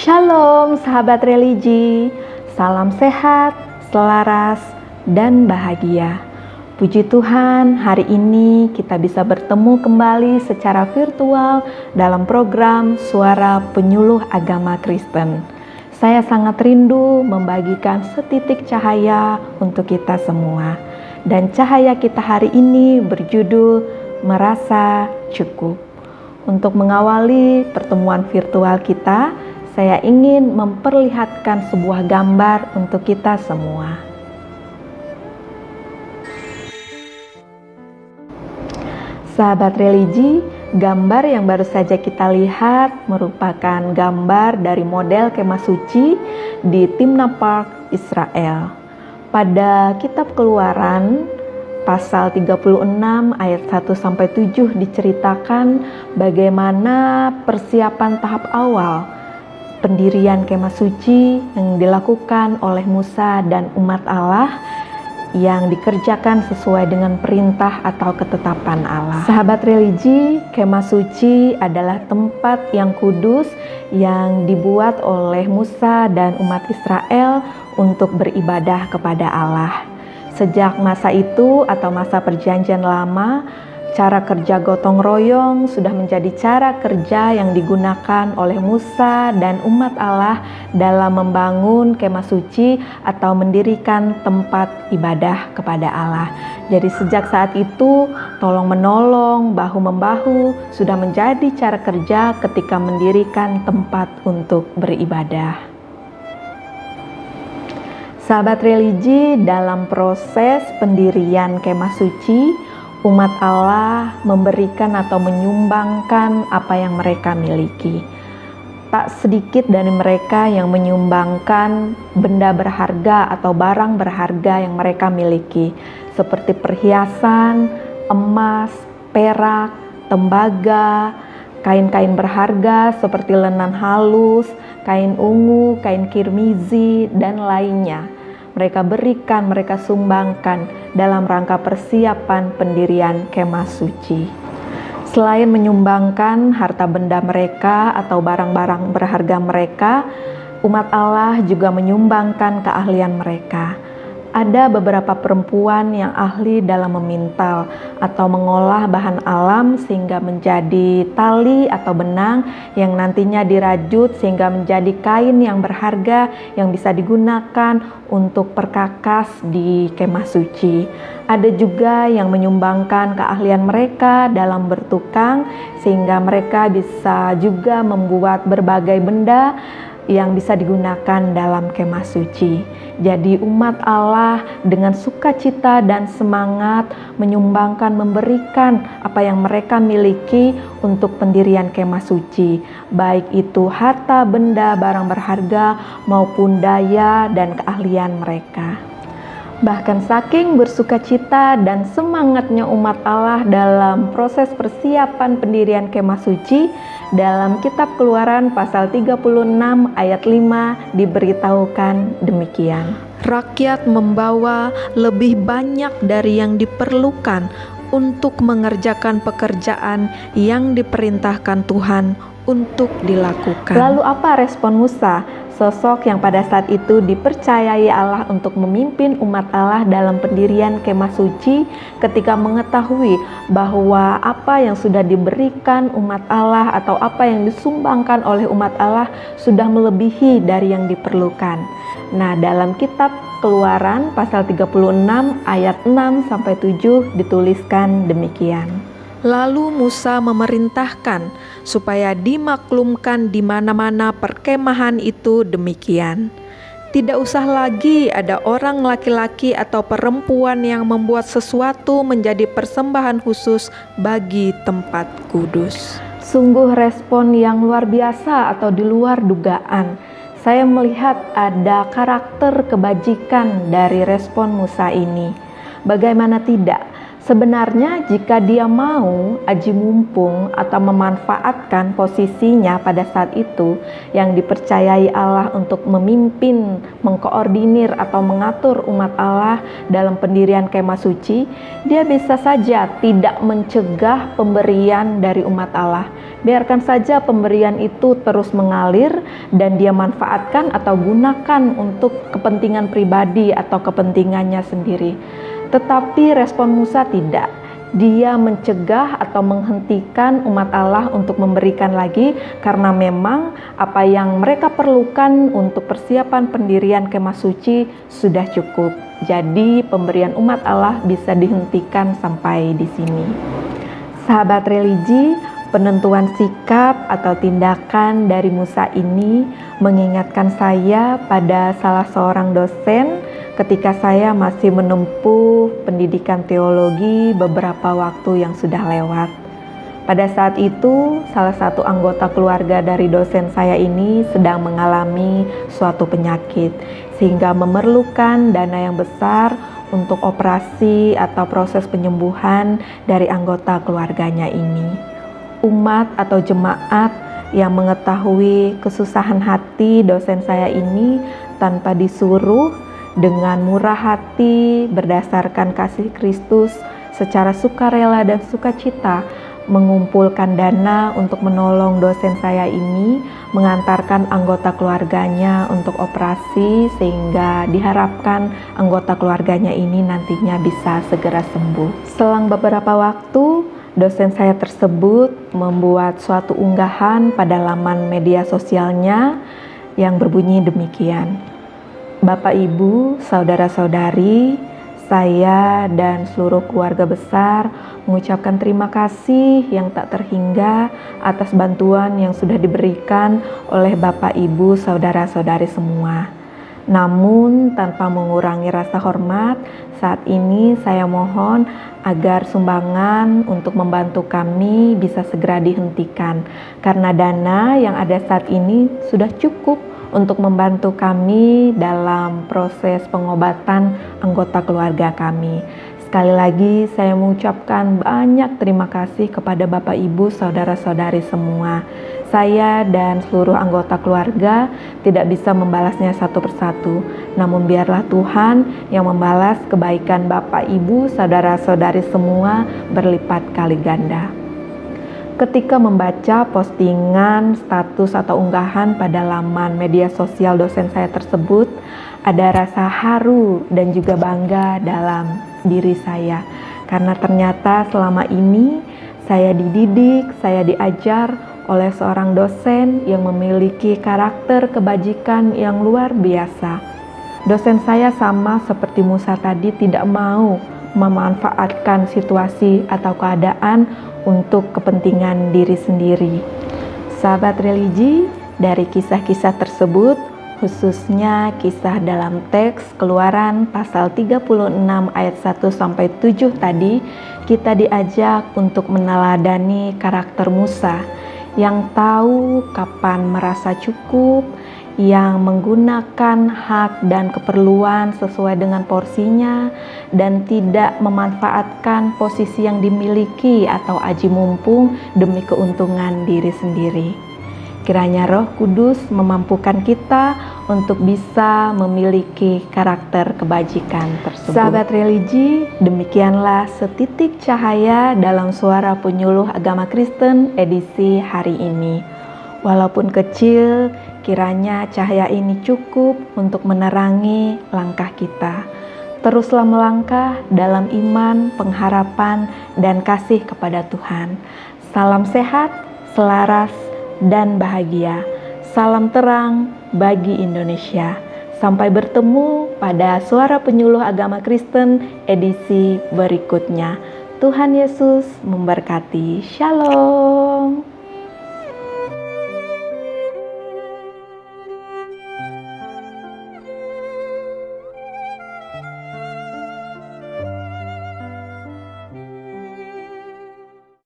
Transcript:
Shalom sahabat religi, salam sehat, selaras, dan bahagia. Puji Tuhan, hari ini kita bisa bertemu kembali secara virtual dalam program Suara Penyuluh Agama Kristen. Saya sangat rindu membagikan setitik cahaya untuk kita semua. Dan cahaya kita hari ini berjudul Merasa Cukup. Untuk mengawali pertemuan virtual kita, saya ingin memperlihatkan sebuah gambar untuk kita semua. Sahabat religi, gambar yang baru saja kita lihat merupakan gambar dari model kemah suci di Timnah Park, Israel. Pada kitab Keluaran, pasal 36 ayat 1-7 diceritakan bagaimana persiapan tahap awal pendirian kemah suci yang dilakukan oleh Musa dan umat Allah yang dikerjakan sesuai dengan perintah atau ketetapan Allah. Sahabat religi, kemah suci adalah tempat yang kudus yang dibuat oleh Musa dan umat Israel untuk beribadah kepada Allah. Sejak masa itu atau masa perjanjian lama, cara kerja gotong royong sudah menjadi cara kerja yang digunakan oleh Musa dan umat Allah dalam membangun kemah suci atau mendirikan tempat ibadah kepada Allah. Jadi sejak saat itu, tolong-menolong, bahu-membahu sudah menjadi cara kerja ketika mendirikan tempat untuk beribadah. Sahabat religi, dalam proses pendirian kemah suci, umat Allah memberikan atau menyumbangkan apa yang mereka miliki. Tak sedikit dari mereka yang menyumbangkan benda berharga atau barang berharga yang mereka miliki, seperti perhiasan, emas, perak, tembaga, kain-kain berharga seperti lenan halus, kain ungu, kain kirmizi, dan lainnya. Mereka berikan, mereka sumbangkan dalam rangka persiapan pendirian kemah suci. Selain menyumbangkan harta benda mereka atau barang-barang berharga mereka, umat Allah juga menyumbangkan keahlian mereka. Ada beberapa perempuan yang ahli dalam memintal atau mengolah bahan alam sehingga menjadi tali atau benang yang nantinya dirajut sehingga menjadi kain yang berharga yang bisa digunakan untuk perkakas di kemah suci. Ada juga yang menyumbangkan keahlian mereka dalam bertukang sehingga mereka bisa juga membuat berbagai benda yang bisa digunakan dalam kemah suci. Jadi umat Allah dengan sukacita dan semangat menyumbangkan, memberikan apa yang mereka miliki untuk pendirian kemah suci, baik itu harta, benda, barang berharga maupun daya dan keahlian mereka. Bahkan saking bersukacita dan semangatnya umat Allah dalam proses persiapan pendirian kemah suci, dalam kitab Keluaran pasal 36 ayat 5 diberitahukan demikian. Rakyat membawa lebih banyak dari yang diperlukan untuk mengerjakan pekerjaan yang diperintahkan Tuhan untuk dilakukan. Lalu apa respon Musa? Sosok yang pada saat itu dipercayai Allah untuk memimpin umat Allah dalam pendirian kemah suci ketika mengetahui bahwa apa yang sudah diberikan umat Allah atau apa yang disumbangkan oleh umat Allah sudah melebihi dari yang diperlukan. Nah, dalam kitab Keluaran pasal 36 ayat 6-7 dituliskan demikian. Lalu Musa memerintahkan supaya dimaklumkan di mana-mana perkemahan itu demikian. Tidak usah lagi ada orang laki-laki atau perempuan yang membuat sesuatu menjadi persembahan khusus bagi tempat kudus. Sungguh respon yang luar biasa atau di luar dugaan. Saya melihat ada karakter kebajikan dari respon Musa ini. Bagaimana tidak? Sebenarnya jika dia mau aji mumpung atau memanfaatkan posisinya pada saat itu yang dipercayai Allah untuk memimpin, mengkoordinir atau mengatur umat Allah dalam pendirian kemah suci, dia bisa saja tidak mencegah pemberian dari umat Allah. Biarkan saja pemberian itu terus mengalir dan dia manfaatkan atau gunakan untuk kepentingan pribadi atau kepentingannya sendiri. Tetapi respon Musa tidak. Dia mencegah atau menghentikan umat Allah untuk memberikan lagi karena memang apa yang mereka perlukan untuk persiapan pendirian kemah suci sudah cukup. Jadi pemberian umat Allah bisa dihentikan sampai di sini. Sahabat religi, penentuan sikap atau tindakan dari Musa ini mengingatkan saya pada salah seorang dosen ketika saya masih menempuh pendidikan teologi beberapa waktu yang sudah lewat. Pada saat itu, salah satu anggota keluarga dari dosen saya ini sedang mengalami suatu penyakit, sehingga memerlukan dana yang besar untuk operasi atau proses penyembuhan dari anggota keluarganya ini. Umat atau jemaat yang mengetahui kesusahan hati dosen saya ini tanpa disuruh, dengan murah hati berdasarkan kasih Kristus secara sukarela dan sukacita mengumpulkan dana untuk menolong dosen saya ini, mengantarkan anggota keluarganya untuk operasi sehingga diharapkan anggota keluarganya ini nantinya bisa segera sembuh. Selang beberapa waktu, dosen saya tersebut membuat suatu unggahan pada laman media sosialnya yang berbunyi demikian. Bapak, Ibu, saudara-saudari, saya dan seluruh keluarga besar mengucapkan terima kasih yang tak terhingga atas bantuan yang sudah diberikan oleh Bapak, Ibu, saudara-saudari semua. Namun tanpa mengurangi rasa hormat, saat ini saya mohon agar sumbangan untuk membantu kami bisa segera dihentikan karena dana yang ada saat ini sudah cukup untuk membantu kami dalam proses pengobatan anggota keluarga kami. Sekali lagi saya mengucapkan banyak terima kasih kepada Bapak, Ibu, saudara-saudari semua. Saya dan seluruh anggota keluarga tidak bisa membalasnya satu persatu, namun biarlah Tuhan yang membalas kebaikan Bapak, Ibu, saudara-saudari semua berlipat kali ganda. Ketika membaca postingan, status atau unggahan pada laman media sosial dosen saya tersebut, ada rasa haru dan juga bangga dalam diri saya. Karena ternyata selama ini saya dididik, saya diajar oleh seorang dosen yang memiliki karakter kebajikan yang luar biasa. Dosen saya sama seperti Musa tadi tidak mau memanfaatkan situasi atau keadaan untuk kepentingan diri sendiri. Sahabat religi, dari kisah-kisah tersebut, khususnya kisah dalam teks Keluaran pasal 36 ayat 1-7 tadi, kita diajak untuk meneladani karakter Musa yang tahu kapan merasa cukup, yang menggunakan hak dan keperluan sesuai dengan porsinya dan tidak memanfaatkan posisi yang dimiliki atau aji mumpung demi keuntungan diri sendiri. Kiranya Roh Kudus memampukan kita untuk bisa memiliki karakter kebajikan tersebut. Sahabat religi, demikianlah setitik cahaya dalam suara penyuluh agama Kristen edisi hari ini. Walaupun kecil, kiranya cahaya ini cukup untuk menerangi langkah kita. Teruslah melangkah dalam iman, pengharapan, dan kasih kepada Tuhan. Salam sehat, selaras, dan bahagia. Salam terang bagi Indonesia. Sampai bertemu pada Suara Penyuluh Agama Kristen edisi berikutnya. Tuhan Yesus memberkati. Shalom.